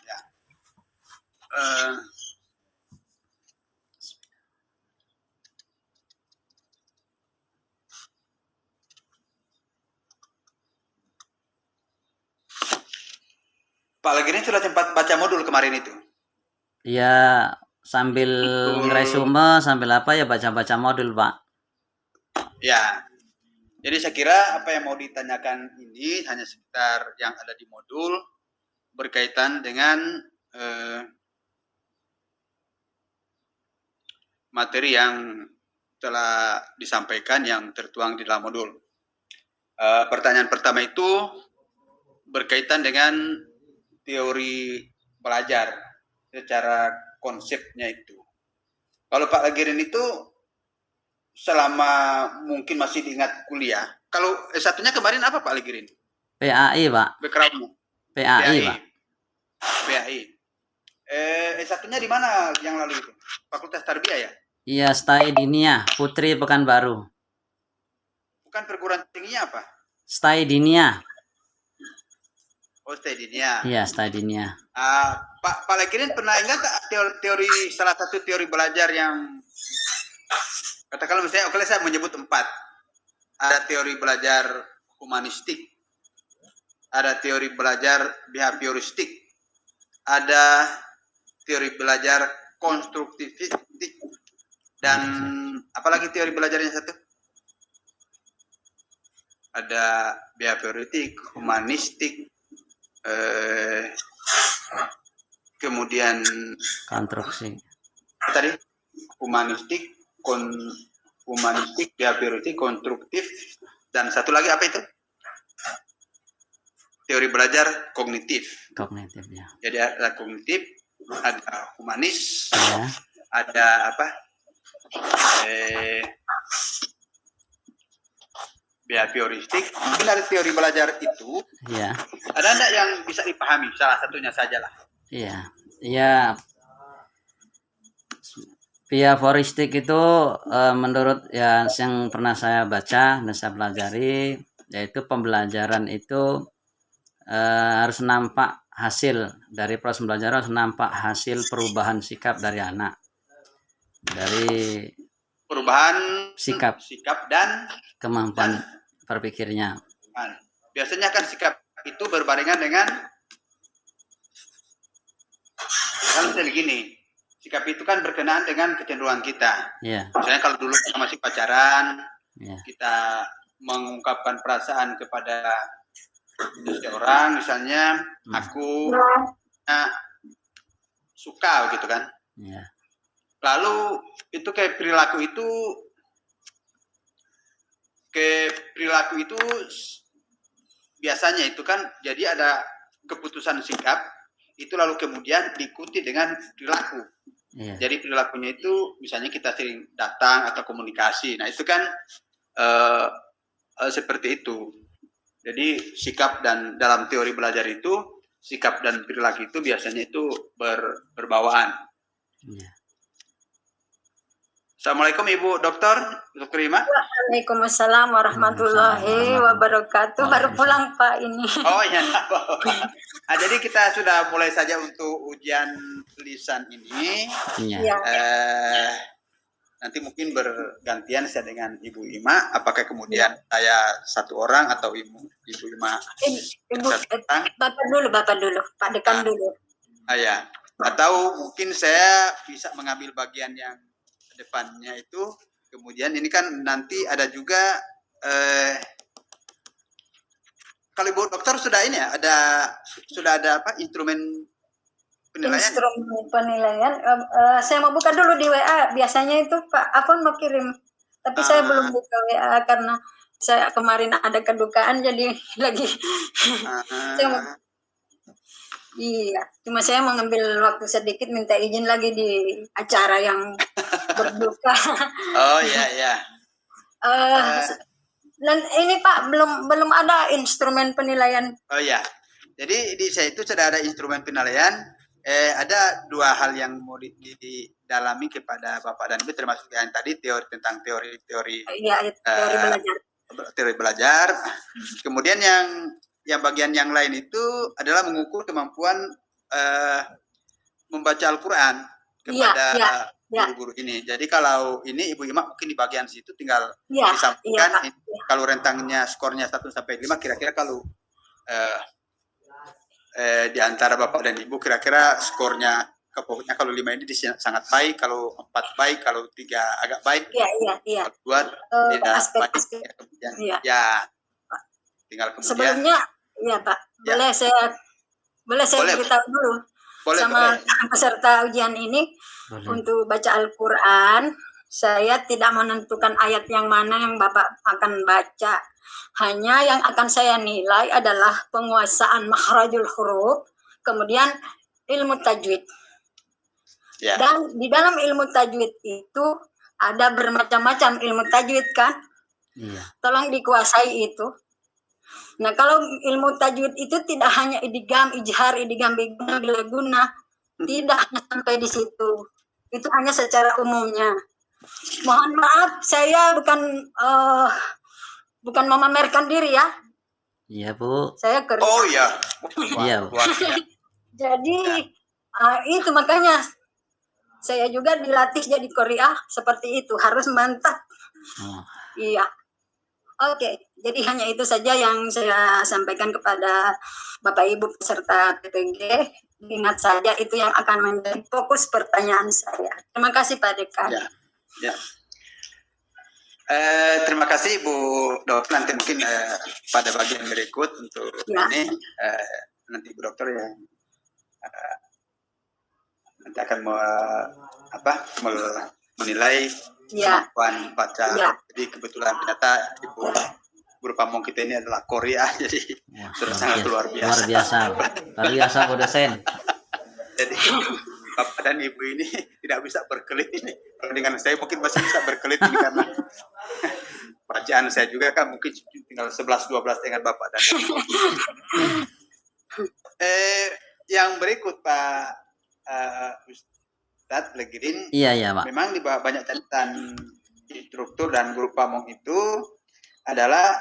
Ya. Eh, Pak Legini sudah sempat baca modul kemarin itu? Ya, sambil ngeresume, sambil apa ya, baca-baca modul, Pak. Ya, jadi saya kira apa yang mau ditanyakan ini hanya sekitar yang ada di modul berkaitan dengan materi yang telah disampaikan yang tertuang di dalam modul. Pertanyaan pertama itu berkaitan dengan teori belajar secara konsepnya itu. Kalau Pak Lagirin itu selama mungkin masih diingat kuliah, kalau S1-nya kemarin apa Pak Lagirin? PAI, Pak. Backgroundmu? PAI, Pak. PAI. S1-nya di mana yang lalu itu? Fakultas Tarbiyah ya? Iya, STAI Dinia, Putri Pekanbaru. Bukan perguruan tingginya apa? STAI Dinia. Oh, STAI Dinia. Iya, STAI Dinia. Pak Lagirin pernah ingat teori salah satu teori belajar yang katakanlah misalnya, oke saya menyebut 4. Ada teori belajar humanistik, ada teori belajar behavioristik, ada teori belajar konstruktivistik, dan apalagi teori belajarnya satu? Ada behavioristik, humanistik, kemudian konstruksi. Tadi humanistik, behavioristik, konstruktif, dan satu lagi apa itu? Teori belajar kognitif. Kognitif ya. Jadi ada kognitif, ada humanis, ya. Ada apa? Behavioristik. Mungkin ada teori belajar itu. Iya. Ada enggak yang bisa dipahami? Salah satunya sajalah. Iya. Iya. Behavioristik itu menurut ya yang pernah saya baca dan saya pelajari, yaitu pembelajaran itu harus nampak hasil dari proses pembelajaran, harus nampak hasil perubahan sikap dari anak, dari perubahan sikap dan kemampuan berpikirnya. Biasanya kan sikap itu berbarengan dengan kan begini, sikap itu kan berkenaan dengan kecenderungan kita. Yeah. Misalnya kalau dulu kita masih pacaran, kita mengungkapkan perasaan kepada seseorang, misalnya aku suka gitu kan. Yeah. Lalu itu kayak perilaku itu biasanya itu kan jadi ada keputusan sikap itu lalu kemudian diikuti dengan perilaku. Yeah. Jadi perilakunya itu misalnya kita sering datang atau komunikasi. Nah itu kan seperti itu. Jadi sikap dan dalam teori belajar itu sikap dan perilaku itu biasanya itu berbawaan. Yeah. Assalamualaikum Ibu Dokter Ima. Waalaikumsalam warahmatullahi wabarakatuh. Baru pulang Pak ini. Oh ya. Nah, jadi kita sudah mulai saja untuk ujian lisan ini. Ya. Nanti mungkin bergantian saya dengan Ibu Ima. Apakah kemudian saya satu orang atau Ibu Ima? Bapak dulu. Pak Dekan dulu. Ya. Atau mungkin saya bisa mengambil bagian yang depannya itu, kemudian ini kan nanti ada juga kalau Ibu Dokter sudah ini ya, sudah ada apa instrumen penilaian? Instrumen penilaian, saya mau buka dulu di WA, biasanya itu Pak Afon mau kirim, tapi saya belum buka WA karena saya kemarin ada kedukaan jadi lagi saya mau, iya, cuma saya mau ngambil waktu sedikit minta izin lagi di acara yang berduka. Oh iya. Dan ini Pak belum ada instrumen penilaian. Oh iya. Jadi di saya itu sudah ada instrumen penilaian. Ada 2 hal yang mau didalami kepada Bapak dan Ibu, termasuk yang tadi teori Iya, teori belajar. Teori belajar. Kemudian yang bagian yang lain itu adalah mengukur kemampuan membaca Al-Quran Iya, kepada iya, iya, guru-guru ini. Jadi kalau ini Ibu Ima mungkin di bagian situ tinggal iya, iya, disampaikan Pak. kalau rentangnya skornya 1 sampai 5 kira-kira kalau di antara Bapak dan Ibu kira-kira skornya pokoknya kalau 5 ini sangat baik, kalau 4 baik, kalau 3 agak baik, Iya, iya, iya. kalau 2 tidak baik. Aspek-aspek. Kemudian Iya. ya tinggal kemudian Sebelumnya, iya Pak, Ya. boleh saya Boleh. beritahu dulu boleh sama boleh. peserta ujian ini. Boleh. Untuk baca Al-Quran, saya tidak menentukan ayat yang mana yang Bapak akan baca. Hanya yang akan saya nilai adalah penguasaan makhrajul huruf, kemudian ilmu tajwid. Ya. Dan di dalam ilmu tajwid itu ada bermacam-macam ilmu tajwid kan? Iya. Tolong dikuasai itu. Nah, kalau ilmu tajwid itu tidak hanya idgham, ijhar, idgham bila guna, tidak hanya sampai di situ. Itu hanya secara umumnya. Mohon maaf, saya bukan memamerkan diri ya. Iya, Bu. Saya kerja. Oh iya. Iya, Bu. Jadi itu makanya saya juga dilatih jadi Korea seperti itu, harus mantap. Oh. Iya. Oke, jadi hanya itu saja yang saya sampaikan kepada Bapak Ibu peserta PPG. Ingat saja itu yang akan menjadi fokus pertanyaan saya. Terima kasih Pak Dekan. Ya. Ya. Terima kasih Bu Dokter. Nanti mungkin pada bagian berikut untuk Ya. ini nanti Bu Dokter yang nanti akan menilai Ya. kemampuan baca. Ya. Jadi kebetulan ternyata Ibu guru pamong kita ini adalah Korea, jadi Wah, sudah sangat luar biasa. Luar biasa. Luar biasa, Bu dosen. Jadi Bapak dan Ibu ini tidak bisa berkelit ini. Kalau dengan saya mungkin masih bisa berkelit ini karena bacaan saya juga kan mungkin tinggal 11-12 dengan Bapak dan Ibu. Yang berikut Pak Ustadz Legirin. Iya, Pak. Memang di bawah banyak catatan instruktur dan guru pamong itu adalah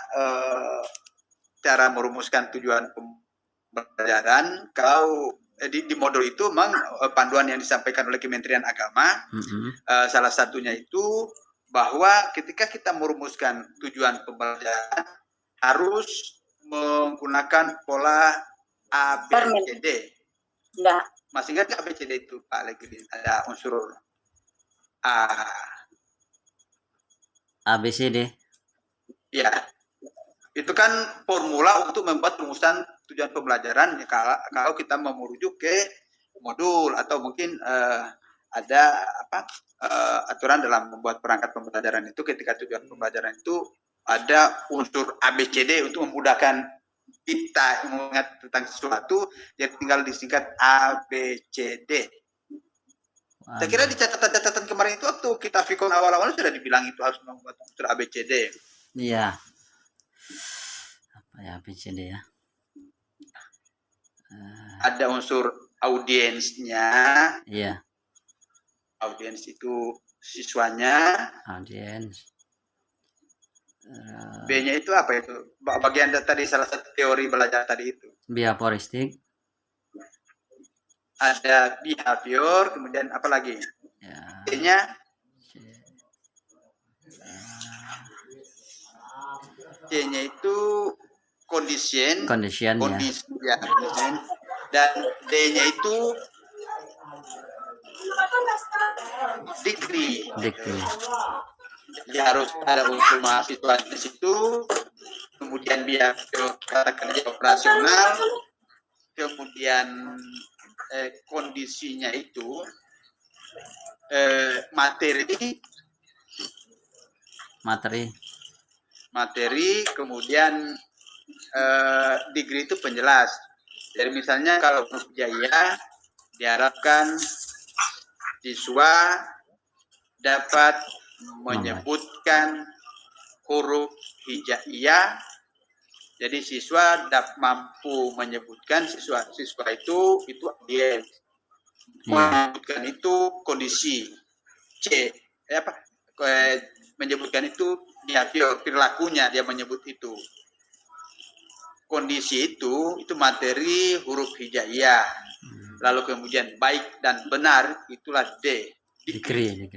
cara merumuskan tujuan pembelajaran. Kalau di modul itu memang panduan yang disampaikan oleh Kementerian Agama, salah satunya itu bahwa ketika kita merumuskan tujuan pembelajaran harus menggunakan pola ABCD. Ya. Masih ingat ABCD itu Pak Legirin? Ada unsur A. ABCD. Ya, itu kan formula untuk membuat rumusan tujuan pembelajaran. Kalau kita mau merujuk ke modul atau mungkin ada aturan dalam membuat perangkat pembelajaran itu ketika tujuan pembelajaran itu ada unsur ABCD untuk memudahkan kita mengingat tentang sesuatu, jadi tinggal disingkat ABCD. Saya kira di catatan-catatan kemarin itu waktu kita fikon awal-awal sudah dibilang itu harus membuat unsur ABCD. Iya. Apa ya ABCD ya? Ada unsur audiensnya. Iya. Audiens itu siswanya. Audiens. B-nya itu apa itu? Bagian tadi salah satu teori belajar tadi itu. Behavioristik. Ada behavior, kemudian apa lagi? Ya. B-nya C-nya itu condition. Condition ya. Ya, condition. Dan D-nya itu degree. Degree. Jadi harus ada unsur mahasiswa di situ, kemudian behavior kata kerja operasional, kemudian kondisinya itu materi, kemudian degree itu penjelas. Jadi misalnya kalau huruf hijaiyah diharapkan siswa dapat menyebutkan huruf hijaiyah. Jadi siswa dapat mampu menyebutkan siswa itu audiens. Menyebutkan itu kondisi. C menyebutkan itu behavior, perilakunya dia menyebut itu. Kondisi itu materi huruf hijaiyah. lalu kemudian baik dan benar, itulah D. Dikri.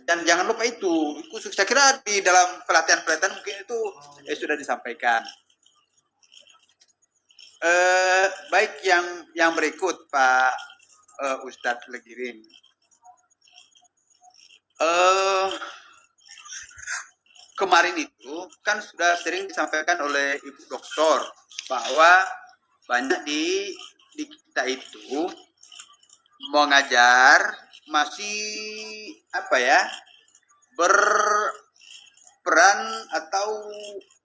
Dan jangan lupa itu saya kira di dalam pelatihan-pelatihan mungkin itu sudah disampaikan. Baik yang berikut Pak Ustadz Legirim. Kemarin itu kan sudah sering disampaikan oleh Ibu Doktor bahwa banyak di kita itu mengajar masih berperan atau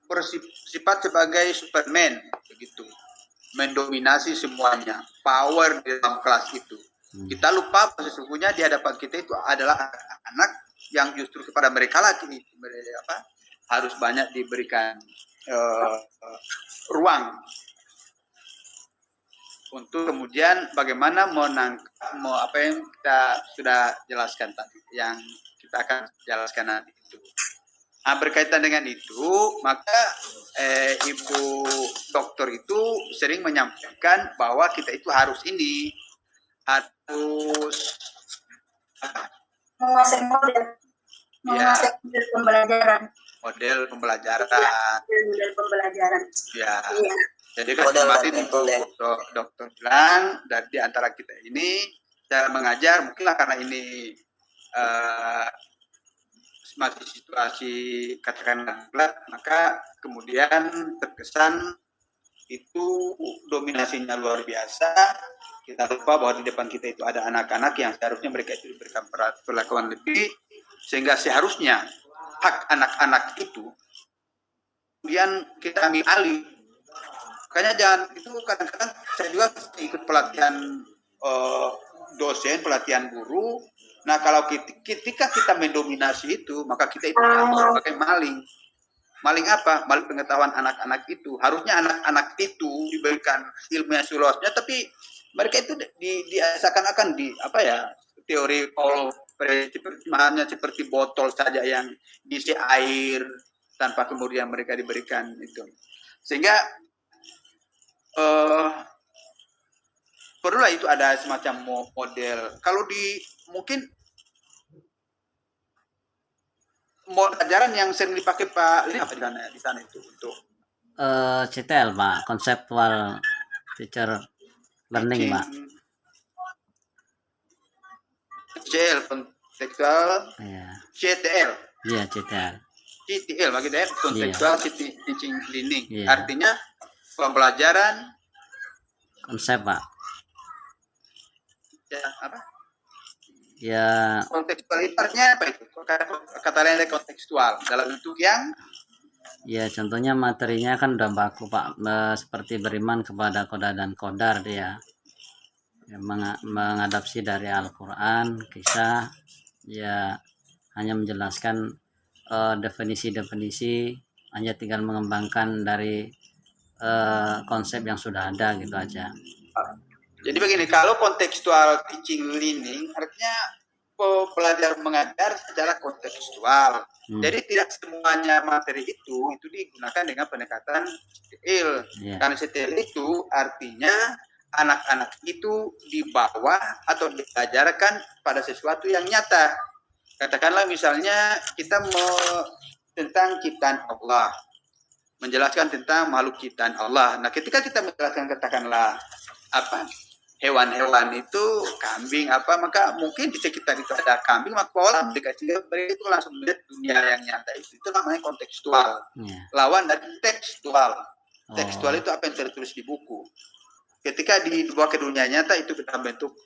bersifat sebagai Superman begitu, mendominasi semuanya, power di dalam kelas itu. Kita lupa sesungguhnya di hadapan kita itu adalah anak-anak yang justru kepada mereka lagi harus banyak diberikan ruang untuk kemudian bagaimana apa yang kita sudah jelaskan tadi, yang kita akan jelaskan nanti itu. Nah, berkaitan dengan itu, maka Ibu Dokter itu sering menyampaikan bahwa kita itu harus menguasai model pembelajaran. Model pembelajaran. Ya. Iya. Jadi kemarin itu dokter bilang dari di antara kita ini cara mengajar mungkinlah karena ini masih situasi katakanlah gelap, maka kemudian terkesan itu dominasinya luar biasa. Kita lupa bahwa di depan kita itu ada anak-anak yang seharusnya mereka itu diberikan perlakuan lebih, sehingga seharusnya hak anak-anak itu kemudian kita ambil alih. Makanya jangan itu, kadang-kadang saya juga ikut pelatihan dosen, pelatihan guru. Nah, kalau ketika kita mendominasi itu, maka kita itu sebagai maling. Maling apa? Maling pengetahuan anak-anak itu. Harusnya anak-anak itu diberikan ilmu yang seluasnya, tapi mereka itu seakan-akan teori seperti botol saja yang diisi air tanpa kemudian mereka diberikan itu. Sehingga perlulah itu ada semacam model. Kalau mungkin model ajaran yang sering dipakai Pak Lin apa di sana itu untuk CTL Pak, conceptual teacher learning Pak. CTL contextual. Iya. CTL. Iya, CTL. CTL maksudnya contextual teaching learning. Iya. Artinya pembelajaran konsep Pak. Ya, apa? Ya. Kontekstualitasnya apa itu? Kata lain kontekstual dalam bentuk yang. Ya, contohnya materinya kan udah baku Pak, seperti beriman kepada koda dan kodar dia. Ya, mengadapsi dari Al-Quran, kisah, ya hanya menjelaskan definisi-definisi, hanya tinggal mengembangkan dari konsep yang sudah ada gitu aja. Jadi begini, kalau kontekstual teaching learning artinya belajar mengajar secara kontekstual. Jadi tidak semuanya materi itu digunakan dengan pendekatan CTL. Yeah. Karena CTL itu artinya anak-anak itu dibawa atau diajarkan pada sesuatu yang nyata. Katakanlah misalnya kita tentang ciptaan Allah, menjelaskan tentang makhluk ciptaan Allah. Nah, ketika kita menjelaskan katakanlah hewan-hewan itu kambing maka mungkin di sekitar itu ada kambing, maka pola dikasih mereka itu langsung melihat dunia yang nyata itu namanya kontekstual. Lawan dari tekstual. Tekstual itu apa yang tertulis di buku. Ketika dibawa ke dunia nyata itu dalam bentuk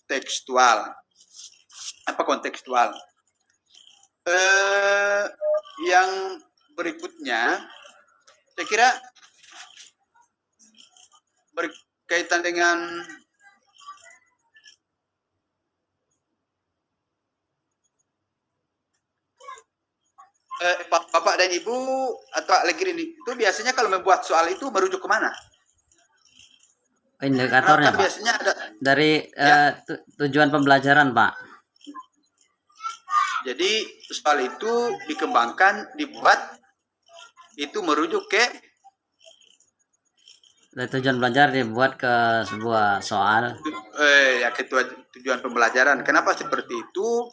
tekstual. Apa kontekstual? Yang berikutnya saya kira berkaitan dengan Bapak dan Ibu atau lagi ini itu biasanya kalau membuat soal itu merujuk kemana? Indikatornya Pak. Biasanya ada dari tujuan pembelajaran Pak. Jadi soal itu dikembangkan, dibuat itu merujuk ke tujuan belajar dibuat ke sebuah soal. Ya tujuan pembelajaran. Kenapa seperti itu?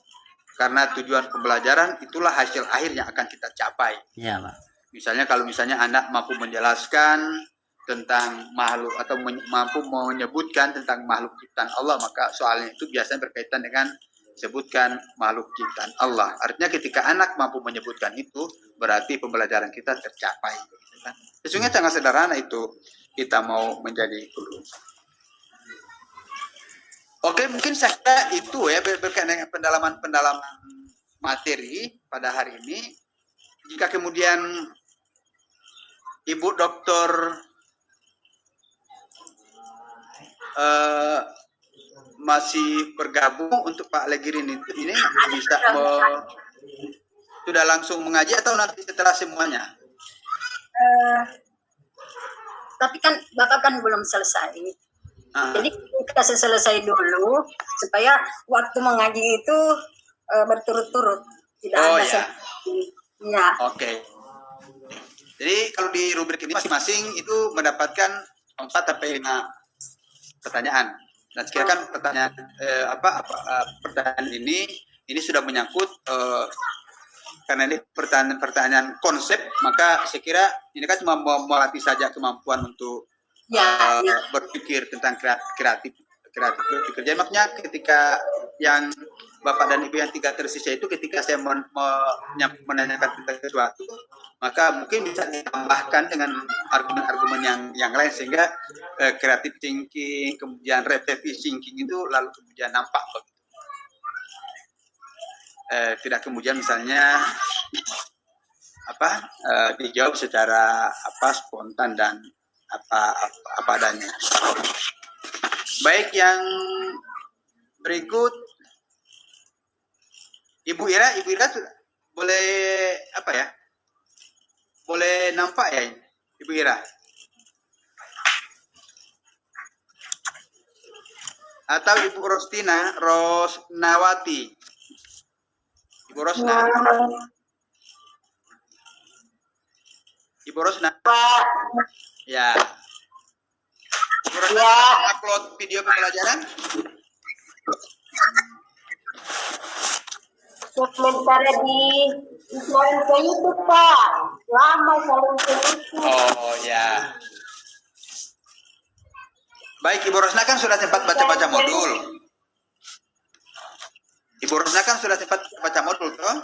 Karena tujuan pembelajaran itulah hasil akhir yang akan kita capai. Ya, Pak. Misalnya kalau misalnya anak mampu menjelaskan tentang makhluk atau mampu menyebutkan tentang makhluk ciptaan Allah, maka soalnya itu biasanya berkaitan dengan sebutkan makhluk ciptaan Allah. Artinya ketika anak mampu menyebutkan itu, berarti pembelajaran kita tercapai. Sesungguhnya sangat sederhana itu kita mau menjadi guru. Oke, mungkin saya itu ya berkaitan dengan pendalaman materi pada hari ini. Jika kemudian Ibu Doktor masih bergabung untuk Pak Legirin ini bisa sudah langsung mengaji atau nanti setelah semuanya? Tapi kan Bapak kan belum selesai. Jadi kita selesai dulu supaya waktu mengaji itu berturut-turut, tidak ada ya. Ya. Oke. Jadi kalau di rubrik ini masing-masing itu mendapatkan 4 sampai 5 pertanyaan. Dan sekiranya kan pertanyaan pertanyaan ini sudah menyangkut karena ini pertanyaan konsep, maka saya kira ini kan cuma melatih saja kemampuan untuk berpikir tentang kreatif berpikir. Jadi makanya ketika yang Bapak dan Ibu yang 3 tersisa itu, ketika saya menanyakan tentang sesuatu, maka mungkin bisa ditambahkan dengan argumen-argumen yang lain sehingga creative thinking, kemudian reflective thinking itu lalu kemudian nampak begitu. Tidak kemudian misalnya dijawab secara spontan dan apa adanya. Baik, yang berikut Ibu Ira boleh boleh nampak ya Ibu Ira? Atau Ibu Rosnawati? Ibu Rosna? Ibu Rosna? Ya. Ibu Rosna upload video pembelajaran? Sementara di YouTube, Pak. Lama saling YouTube. Oh ya. Baik, Ibu Rosna kan sudah sempat baca-baca modul. Ibu Rosna kan sudah sempat baca modul toh?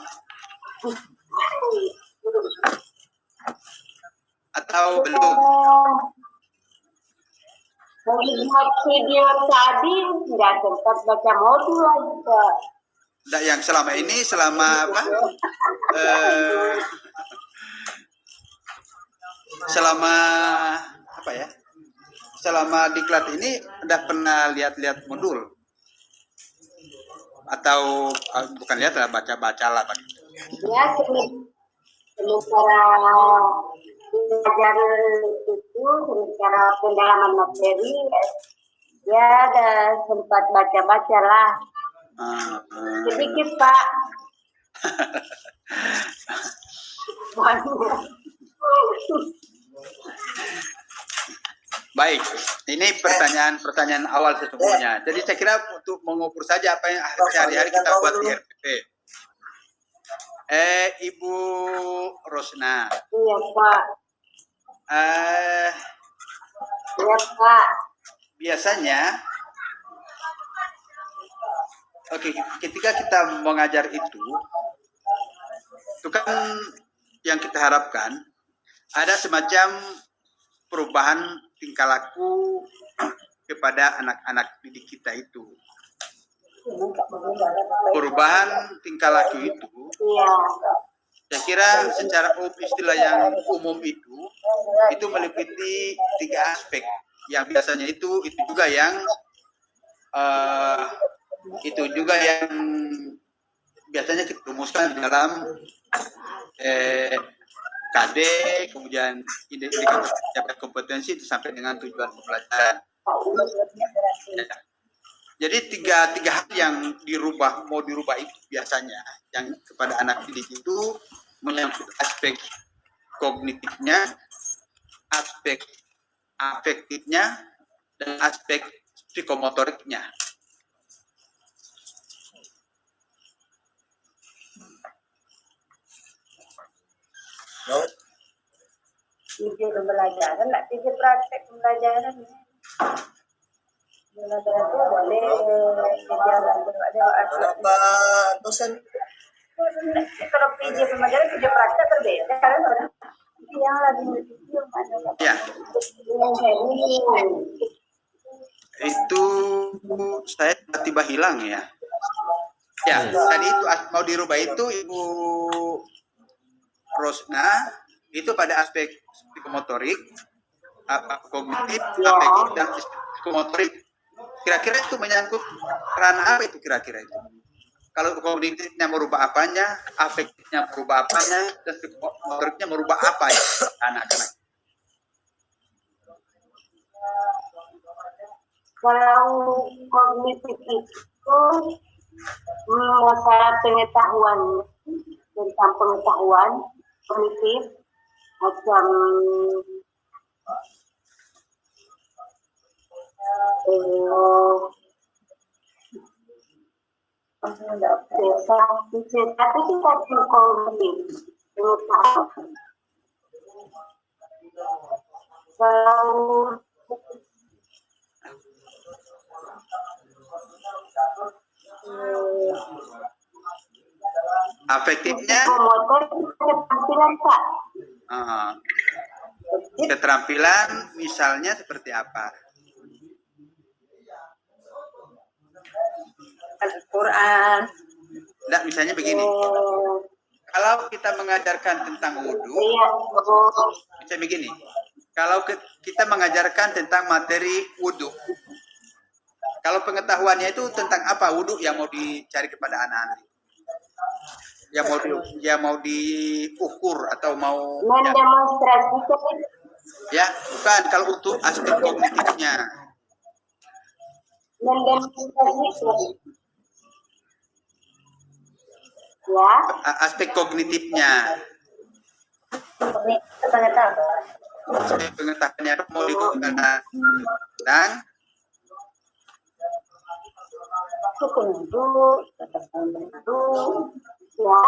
Atau belum? Melihat video tadi nggak sempat baca modul lagi, Pak. Nggak, yang selama ini selama selama diklat ini tidak pernah lihat-lihat modul atau bukan lihat lah, baca-baca lah Pak. Ya, sementara belajar itu, sementara pendalaman materi, ya ada sempat baca-baca lah. Sedikit, Pak. Baik, ini pertanyaan awal sesungguhnya. Jadi saya kira untuk mengukur saja apa yang sehari-hari kita buat di RPP. Ibu Rosna. Iya, Pak. Iya, Pak. Biasanya, ketika kita mengajar itu kan yang kita harapkan ada semacam perubahan tingkah laku kepada anak-anak didik kita itu. Perubahan tingkah laku itu, saya kira secara istilah yang umum itu meliputi 3 aspek. Yang biasanya itu juga yang biasanya kita rumuskan dalam KD, kemudian indikator kompetensi itu sampai dengan tujuan pembelajaran. Jadi tiga hal yang mau dirubah itu biasanya yang kepada anak didik itu menyangkut aspek kognitifnya, aspek afektifnya, dan aspek psikomotoriknya. Ide pembelajaran, nggak ide praktek pembelajaran. Belajar itu boleh jalan Berapa dosen? kalau ide pembelajaran ide praktek berbeda kan orang yang lagi video mana Ya, itu saya tiba-tiba hilang ya. Ya, tadi itu mau dirubah itu Ibu Rosna, itu pada aspek psikomotorik, kognitif, afektif, dan psikomotorik. Kira-kira itu menyangkut ranah apa itu kira-kira itu? Kalau kognitifnya merubah apanya, afektifnya merubah apanya, dan psikomotoriknya merubah apa ya anak-anak? Kalau kognitif itu masalah pengetahuan, tentang pengetahuan kognitif, macam tapi kita kognitif pengetahuan. Kalau Afektifnya, motor keterampilan Pak. keterampilan misalnya seperti apa? Al-Quran. Nah, misalnya begini, kalau kita mengajarkan tentang wudhu, Iya, bisa begini, kalau kita mengajarkan tentang materi wudhu, kalau pengetahuannya itu tentang apa wudhu yang mau dicari kepada anak-anak, yang mau diukur atau mau mendemonstrasikan ya, bukan, kalau untuk aspek kognitifnya. mendemonstrasikan ya, Aspek kognitifnya, Ini pengetahuan. aspek pengetahuannya mau diukur dan hukum dulu, ya.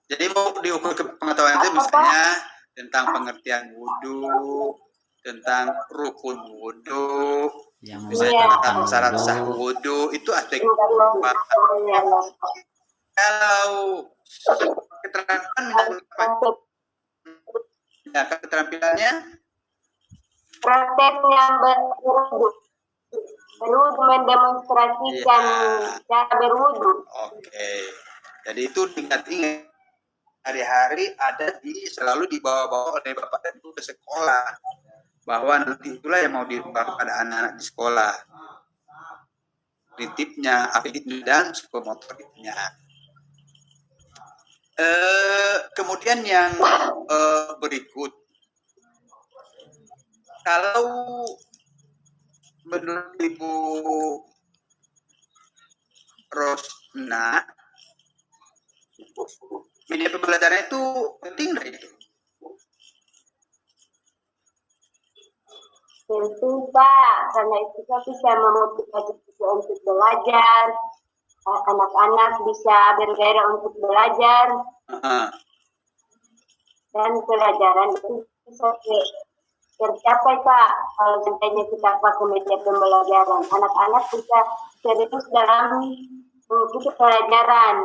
jadi mau diukur pengetahuan itu misalnya tentang pengertian wudhu, tentang rukun wudhu, yang misalnya tentang membatalkan syarat sah wudhu. wudhu, itu aspek. Ya. Kalau keterampilan menyangkut apa? Ya, keterampilannya Prakteknya berwudu, mendemonstrasikan cara berwudu. oke. Jadi itu ingat-ingat hari-hari selalu dibawa-bawa oleh bapak dan ibu ke sekolah, bahwa nanti itulah yang mau dirubah pada anak-anak di sekolah, kognitifnya, afektifnya, dan psikomotoriknya. Kemudian yang berikut, kalau menurut Ibu Rosna, media pembelajaran itu penting nggak itu? Tentu Pak, karena itu bisa memotivasi kita untuk belajar. Anak-anak bisa bergairah untuk belajar dan pelajaran itu bisa tercapai Pak. Kalau seandainya kita pakai media pembelajaran, anak-anak bisa serius dalam mengikuti pelajaran.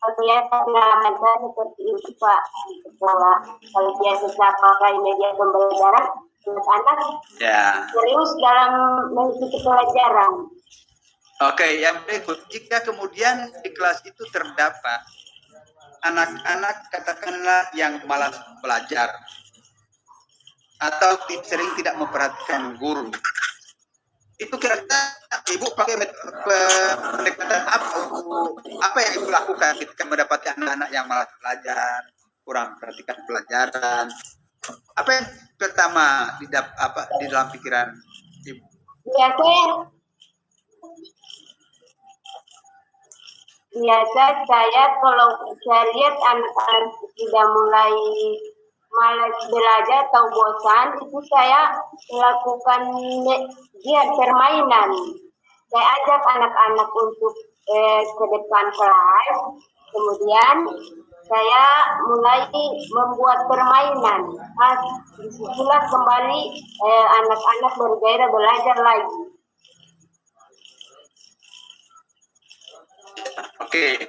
Kalau ya pengalaman saya seperti itu Pak, sekolah. Kalau dia bisa pakai media pembelajaran, anak-anak serius dalam mengikuti pelajaran. Oke, yang berikut, jika kemudian di kelas itu terdapat anak-anak katakanlah yang malas belajar atau sering tidak memperhatikan guru, itu kira-kira ibu pakai pendekatan apa yang ibu lakukan ketika mendapati anak-anak yang malas belajar, kurang perhatikan pelajaran? Apa yang pertama di dalam pikiran ibu? Biasa saya kalau saya lihat anak-anak sudah mulai malas belajar atau bosan, itu saya melakukan giat permainan. Saya ajak anak-anak untuk ke depan kelas, kemudian saya mulai membuat permainan. Disitulah kembali anak-anak bergairah belajar lagi. Oke.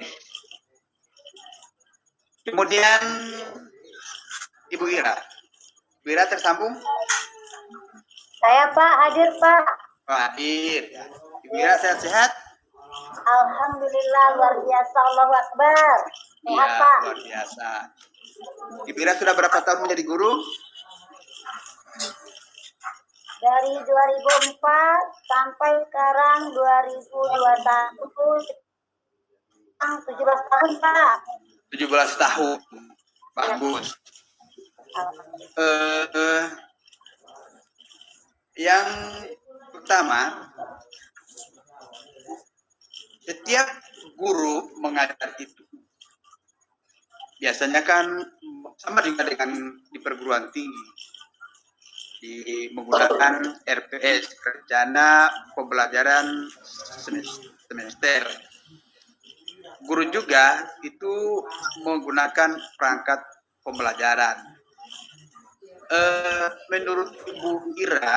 Kemudian Ibu Ira. Ibu Ira tersambung? Saya Pak, hadir Pak. Pak hadir. Ibu Ira sehat-sehat? Alhamdulillah, luar biasa, Allahu Akbar. Sehat Iya, Pak. luar biasa. Ibu Ira sudah berapa tahun menjadi guru? Dari 2004 sampai sekarang 2021, 17 tahun Pak. 17 tahun. Bagus. Yang pertama, setiap guru mengajar itu biasanya kan sama juga dengan di perguruan tinggi, menggunakan RPS, rencana pembelajaran semester. Guru juga itu menggunakan perangkat pembelajaran. Menurut Ibu Ira,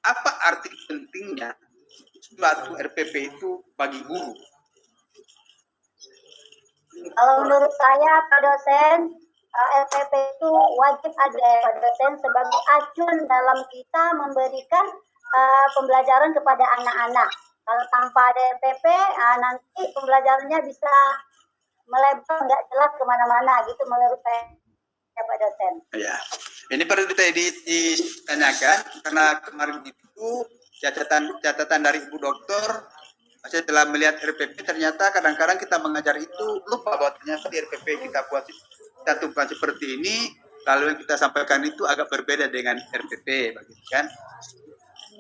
apa arti pentingnya suatu RPP itu bagi guru? Kalau menurut saya Pak dosen, RPP itu wajib ada Pak dosen sebagai acuan dalam kita memberikan pembelajaran kepada anak-anak. Kalau tanpa ada RPP, nanti pembelajarannya bisa melebar, nggak jelas kemana-mana gitu menurut saya Pak dosen. Ya, ini perlu ditanyakan karena kemarin itu catatan dari Ibu Dokter. Setelah melihat RPP, ternyata kadang-kadang kita mengajar itu lupa bahwa ternyata di RPP kita cantumkan seperti ini, lalu yang kita sampaikan itu agak berbeda dengan RPP, begitu kan?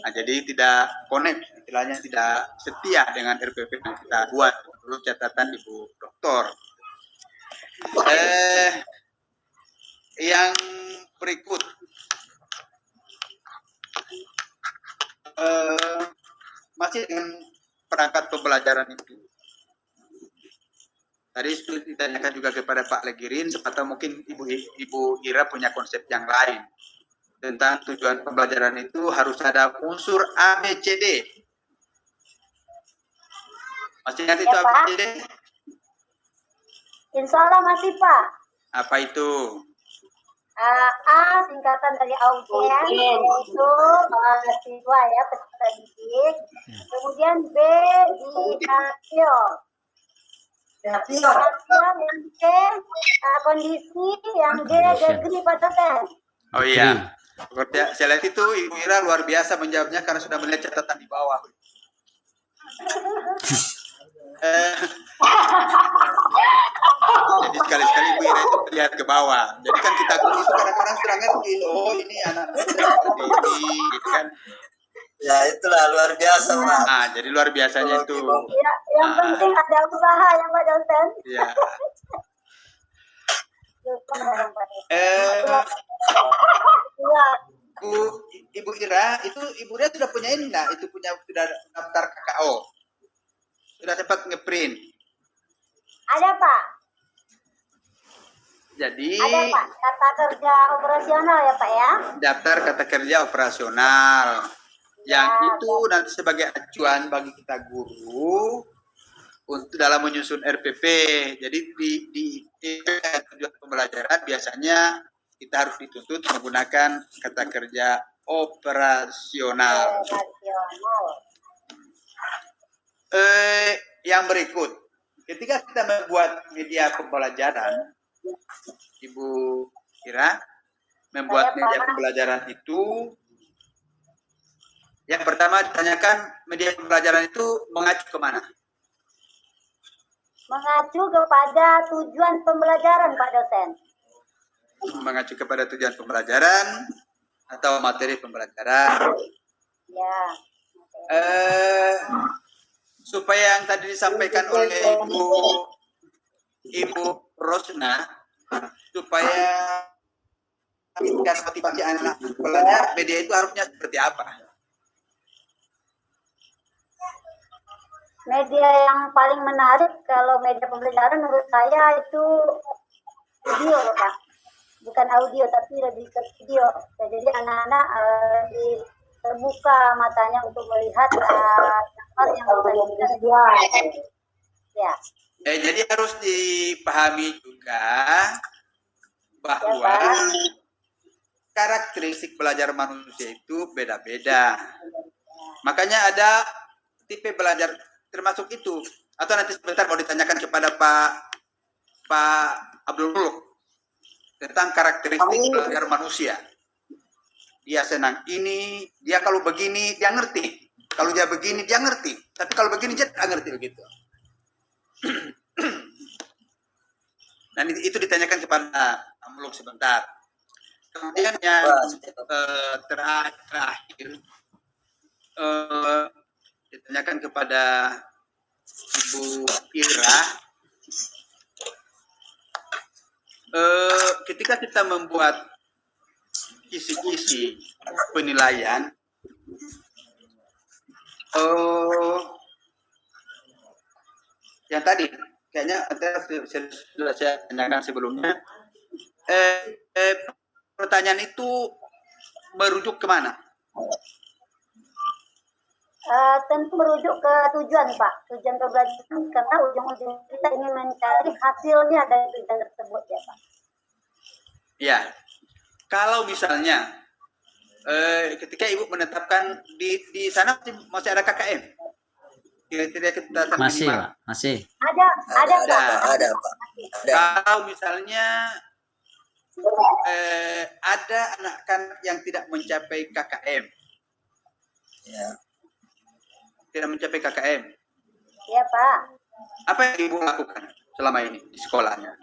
Nah, jadi tidak connect, istilahnya tidak setia dengan RPP yang kita buat. Perlu catatan Ibu Dokter. Yang berikut, masih dengan perangkat pembelajaran itu. Tadi sudah ditanyakan juga kepada Pak Legirin, atau mungkin Ibu Ira punya konsep yang lain tentang tujuan pembelajaran itu harus ada unsur ABCD. Masih ingat itu ABCD? Insya Allah masih Pak. Apa itu? A singkatan dari audien, yaitu siswa ya, peserta didik. Kemudian B di rasio. Yang C kondisi, yang D degree Pak dosen. Oh iya. Saya lihat itu Ibu Ira luar biasa menjawabnya karena sudah melihat catatan di bawah. Jadi sekali-sekali Ibu Ira itu melihat ke bawah. Jadi kan kita guru itu kadang-kadang sudah ngerti, oh ini anak seperti ini, gitu kan. Ya itulah luar biasa Pak. Nah, jadi luar biasanya itu. Ya, yang penting ada usaha ya Pak dosen. Ya. Ibu Ira, itu Ibu Ira sudah punya ini enggak? Itu sudah daftar KKO? Sudah sempat ngeprint? Ada Pak. Jadi ada Pak, kata kerja operasional ya Pak ya. Daftar kata kerja operasional. Yang itu nanti sebagai acuan bagi kita guru untuk dalam menyusun RPP. Jadi di tujuan pembelajaran biasanya kita harus dituntut menggunakan kata kerja operasional. Yang berikut, ketika kita membuat media pembelajaran, Ibu Ira membuat media pembelajaran itu, yang pertama ditanyakan media pembelajaran itu mengacu kemana? Mengacu kepada tujuan pembelajaran Pak dosen. Mengacu kepada tujuan pembelajaran atau materi pembelajaran. Ya. Supaya yang tadi disampaikan oleh Ibu Rosna, supaya motivasi anak belajar, media itu harusnya seperti apa? Media yang paling menarik kalau media pembelajaran menurut saya itu video, Pak. Bukan audio tapi lebih ke video. Jadi anak-anak terbuka matanya untuk melihat hal yang bisa ya. Jadi harus dipahami juga bahwa karakteristik belajar manusia itu beda-beda. Makanya ada tipe belajar termasuk itu. Atau nanti sebentar mau ditanyakan kepada Pak Abdul Muluk tentang karakteristik belajar manusia. Dia senang ini, dia kalau begini dia ngerti. Kalau dia begini dia ngerti. Tapi kalau begini dia tidak ngerti begitu. Dan itu ditanyakan kepada Muluk sebentar. Kemudian yang terakhir ditanyakan kepada Ibu Ira. Ketika kita membuat kisi-kisi penilaian, yang tadi kayaknya sudah saya tanyakan sebelumnya, pertanyaan itu merujuk kemana? Tentu merujuk ke tujuan, Pak. Tujuan pembelajaran karena ujung-ujung kita ingin mencari hasilnya dari tujuan tersebut, ya, Pak. Ya, kalau misalnya ketika Ibu menetapkan di sana masih ada KKM, kira-kira kita Masih, Pak. Masih. Ada, Pak. Ada, Pak. Ada. Kalau misalnya ada anak-anak yang tidak mencapai KKM, Ya. tidak mencapai KKM, Ya, Pak. apa yang Ibu lakukan selama ini di sekolahnya?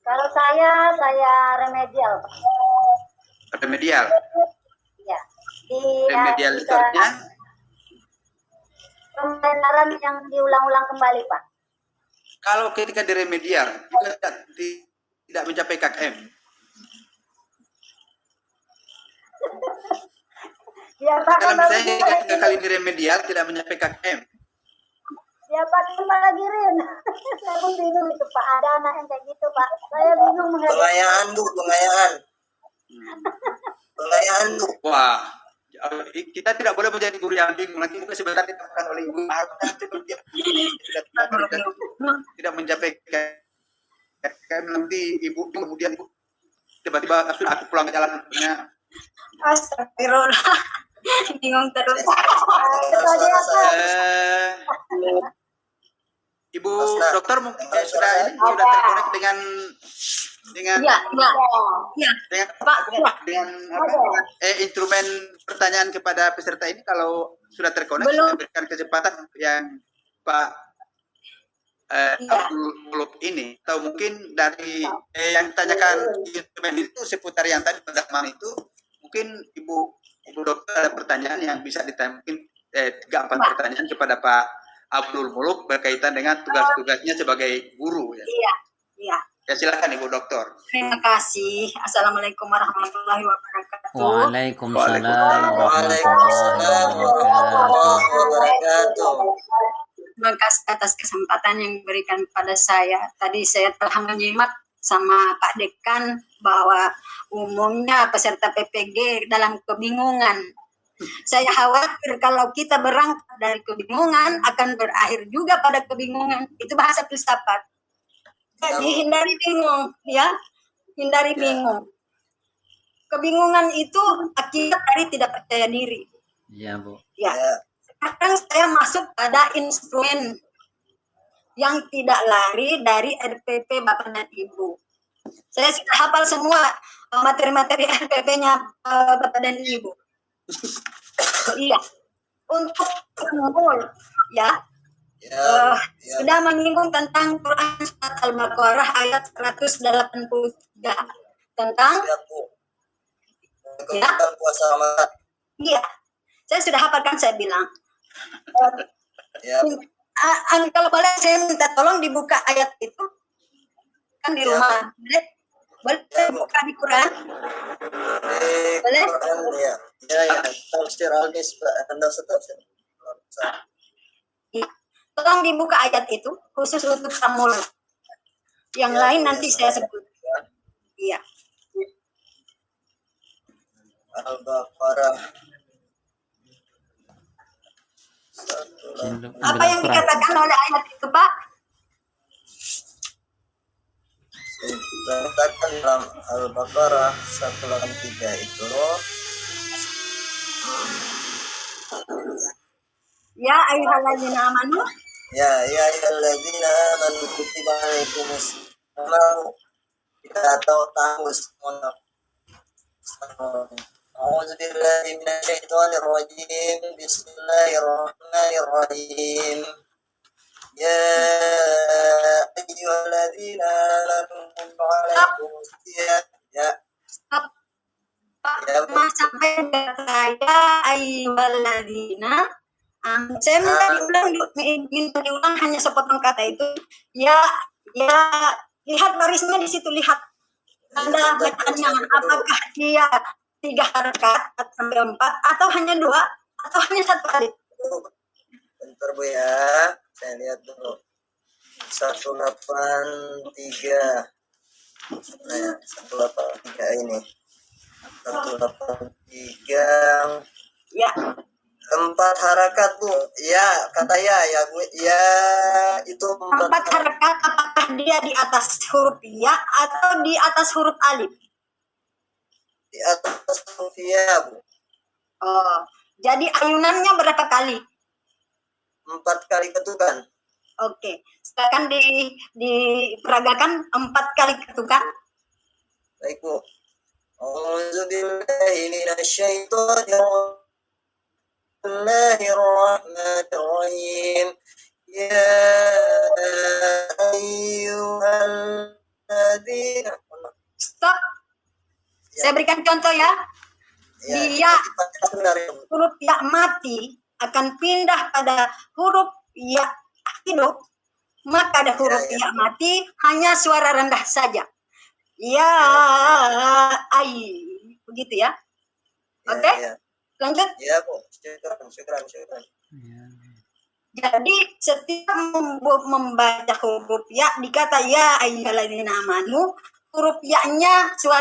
Kalau saya remedial, Pak. Remedial. Ya. Remedial itu artinya pembelajaran yang diulang-ulang kembali, Pak. kalau ketika di remedial juga tidak mencapai KKM. Ya, Pak. Kalau misalnya 3 kali di remedial tidak mencapai KKM, Ya, Pak, kembali lagi, Rin. Saya pun bingung itu, Pak. Ada anak yang kayak gitu, Pak. Saya bingung menghadapi. Pengayaan, Bu, pengayaan. Pengayaan, Bu. wah, kita tidak boleh menjadi guru yang bingung. Nanti juga sebentar ditemukan oleh Ibu. Tidak mencapai KKM, nanti Ibu kemudian tiba-tiba sudah aku pulang ke jalan. Astagfirullah. Bingung terus. Ibu dokter mungkin sudah terkonek dengan Ya, Pak. Instrumen pertanyaan kepada peserta ini. Kalau sudah terkonek, Belum. saya berikan kesempatan yang Pak Abdul Muluk ini, atau mungkin dari yang ditanyakan instrumen itu seputar yang tadi pendalaman itu, mungkin Ibu dokter ada pertanyaan yang bisa ditanya, mungkin 3-4 pertanyaan kepada Pak Abdul Muluk berkaitan dengan tugas-tugasnya sebagai guru. Ya. Iya. Ya, silakan Ibu dokter. Terima kasih. Assalamualaikum warahmatullahi wabarakatuh. Waalaikumsalam Waalaikumsalam warahmatullahi wabarakatuh. Terima kasih atas kesempatan yang diberikan kepada saya. Tadi saya telah menyimak sama Pak Dekan bahwa umumnya peserta PPG dalam kebingungan. Saya khawatir kalau kita berangkat dari kebingungan akan berakhir juga pada kebingungan. Itu bahasa filsafat. Jadi hindari bingung, ya. Hindari bingung. Kebingungan itu akibat dari tidak percaya diri. Iya, Bu. Ya. Sekarang saya masuk pada instrumen yang tidak lari dari RPP Bapak dan Ibu. Saya sudah hafal semua materi-materi RPP-nya Bapak dan Ibu. Iya. Untuk pengumpul, ya. Sudah menyinggung tentang Quran Surat Al-Baqarah ayat 183 tentang Ya. Puasa Ramadan. iya. Saya sudah hafalkan, saya bilang. Ya. Kalau boleh saya minta tolong dibuka ayat itu kan di rumah. Boleh Ya, Bu. buka di Quran? Di Boleh? Quran ya. Ya. Tafsir al-Misbah. Anda tafsir. Iya. Tolong dibuka ayat itu khusus untuk Samul. Yang Ya, lain Bu, nanti ya, saya sebut. Iya. Al-Baqarah Apa yang dikatakan oleh ayat itu, Pak? Dikatakan dalam Al-Baqarah 183 itu, Ya ayyuhalladzina amanu. ya ayyuhalladzina amanu kutiba alaikumus syiyam. Kita tahu semua. A'udzu billahi minasyaitonir rajim. Bismillahirrahmanirrahim. Ya ayyuhalladzina amanu kutiba alaikumus syiyam. Ya, Pak, Ya, Bu. Mas sampai saya ayyuhalladzina. Saya minta diulang hanya sepotong kata itu. Ya, lihat barisnya di situ, lihat tanda bacaannya. Apakah dia 3 harakat sampai 4 atau hanya 2 atau hanya 1 alif? Bentar Bu ya, saya lihat dulu. 183. Nah, ya, 183 ini. 183. Ya, 4 harakat Bu. Ya, kata ya Bu. Ya, itu 4 harakat. Apakah dia di atas huruf ya atau di atas huruf alif? di atas huruf ya Bu. Oh, jadi ayunannya berapa kali? 4 kali ketukan. Oke, silakan diperagakan 4 kali ketukan. Baik Bu. A'udzu billahi minasyaitonir rajim. Bismillahirrahmanirrahim. Ya ayyuhalladzina. Stop. Ya. Saya berikan contoh ya. Ya, Dia benar ya Bu. huruf ya mati akan pindah pada huruf ya hidup, maka ada huruf Ya. ya mati hanya suara rendah saja. Ya ai, begitu ya. Ya, Oke? ya. Lanjut. Ya Bu. Syukran. Jadi setiap membaca huruf ya dikata ya ayyuhalladzina amanu, huruf ya-nya suara